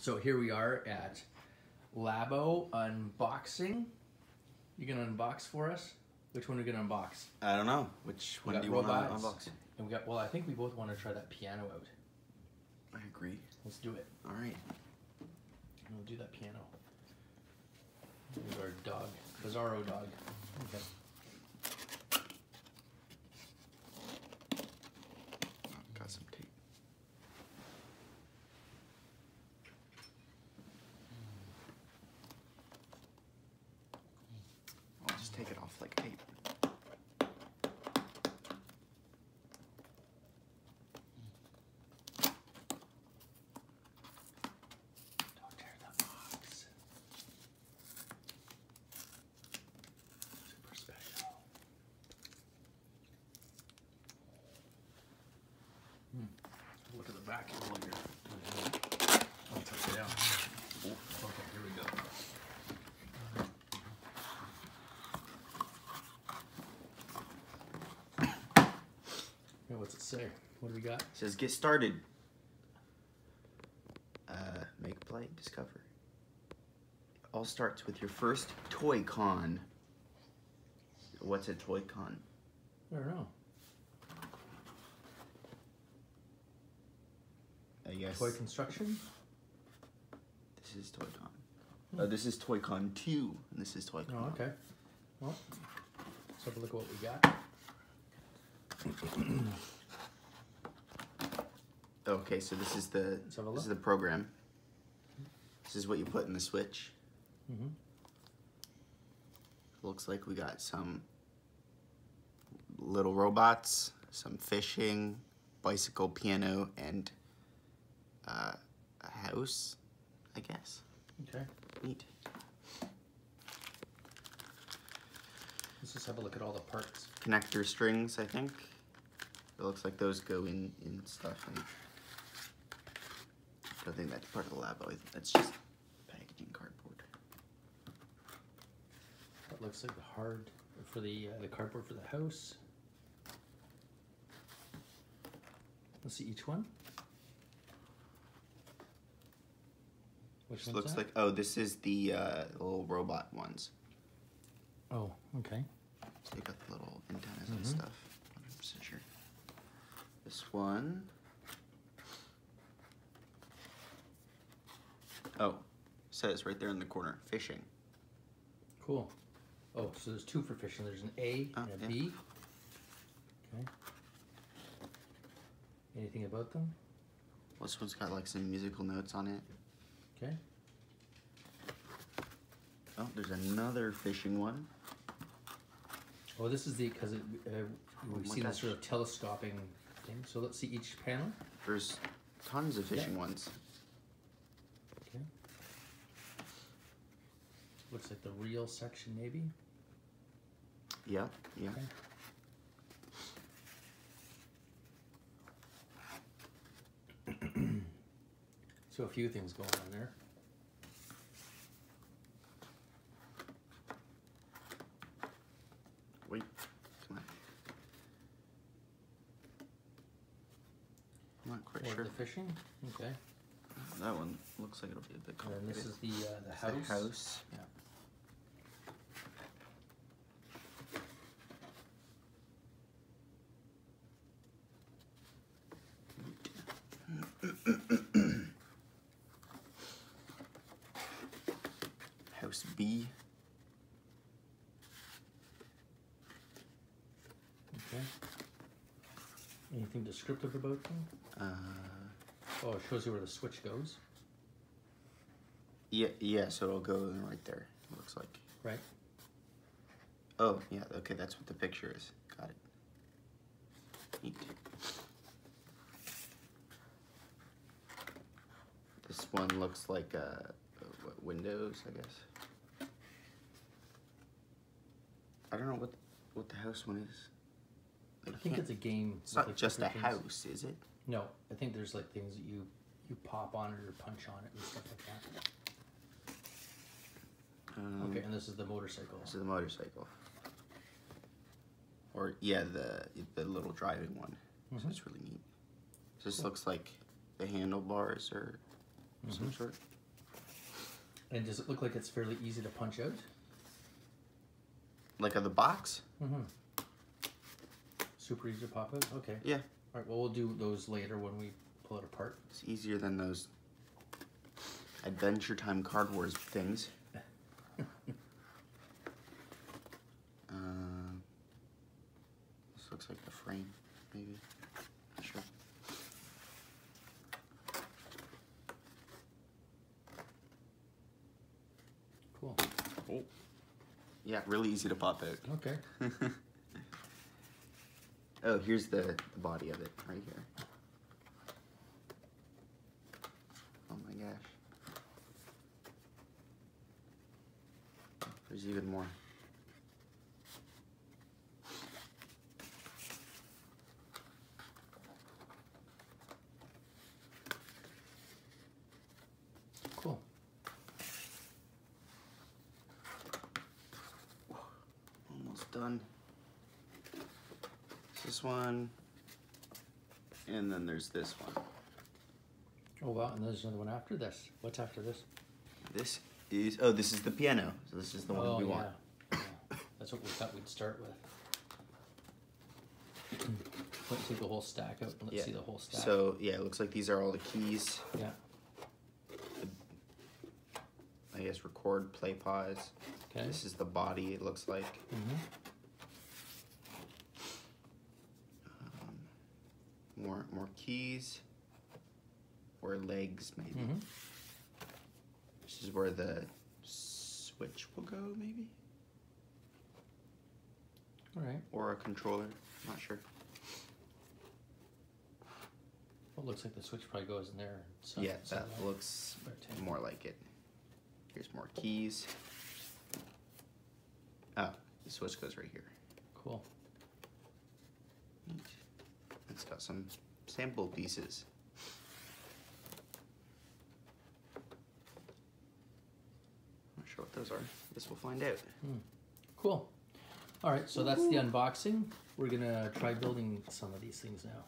So here we are at Labo unboxing. You gonna unbox for us? Which one are you gonna unbox? I don't know. Which one do you want to unbox? And we got, well, I think we both want to try that piano out. I agree. Let's do it. All right. And we'll do that piano. Here's our dog, Bizarro dog. Okay. Got some tape. I'll just take it off like tape. Don't tear the box. Super special. Look at the back here while you're. I'll touch it down. Okay, here we go. Okay, what's it say? What do we got? It says get started. Make, play, discover. All starts with your first Toy-Con. What's a Toy-Con? I don't know. I guess. Toy construction? This is Toy-Con. This is Toy-Con 2, and this is Toy-Con. Oh, okay. Well, let's have a look at what we got. Okay, so this is the program. This is what you put in the Switch. Looks like we got some little robots, some fishing, bicycle, piano, and a house, I guess. Okay. Neat. Let's just have a look at all the parts. Connector strings, I think. It looks like those go in stuff. And I don't think that's part of the Labo. That's just packaging cardboard. That looks like the hard for the cardboard for the house. Let's see each one. Which one's Looks that? like, oh, this is the little robot ones. Oh, okay. So they got the little antennas and stuff. 100% sure. This one. Oh, says right there in the corner, fishing. Cool. Oh, so there's two for fishing. There's an A and a B. Okay. Anything about them? This one's got like some musical notes on it. Okay. Oh, there's another fishing one. Oh, this is the, because we've seen this gosh. sort of telescoping thing. So let's see each panel. There's tons of fishing ones. Okay. Looks like the reel section, maybe. Yeah, yeah. Okay. So a few things going on there. Wait, come on. I'm not quite Or sure. the fishing. Okay. That one looks like it'll be a bit And then complicated. this is the house. The house. Yeah. House B. Okay. Anything descriptive about them? Oh, it shows you where the switch goes. Yeah, so it'll go in right there, it looks like. Right. Oh, yeah, okay, that's what the picture is. Got it. Neat. This one looks like what, Windows, I guess. I don't know what the house one is. I think it's a game. It's not like just a different things. house, is it? No, I think there's like things that you pop on it or punch on it and stuff like that. Okay, and this is the motorcycle. This is the motorcycle. Or yeah, the little driving one. So it's really neat. This looks like the handlebars are of some sort. And does it look like it's fairly easy to punch out? Like on the box? Mm-hmm. Super easy to pop out? Okay. Yeah. All right, well, we'll do those later when we pull it apart. It's easier than those Adventure Time Card Wars things. This looks like the frame, maybe. Not sure. Cool. Oh. Yeah, really easy to pop out. Okay. Oh, here's the body of it right here. Oh my gosh. There's even more. Cool. Almost done. This one, and then there's this one. Oh wow, and there's another one after this. What's after this? This is, oh, this is the piano. So this is the one we want. Yeah. That's what we thought we'd start with. Let's take the whole stack out and let's see the whole stack. So, yeah, it looks like these are all the keys. Yeah. I guess record, play, pause. Okay. This is the body, it looks like. Mm-hmm. More keys. Or legs, maybe. Mm-hmm. This is where the switch will go, maybe? All right. Or a controller, not sure. Well, it looks like the switch probably goes in there. Yeah, that looks more like it. Here's more keys. Oh, the switch goes right here. Cool. Neat. It's got some sample pieces. Not sure what those are. Guess we'll find out. Cool. All right, so that's the unboxing. We're gonna try building some of these things now.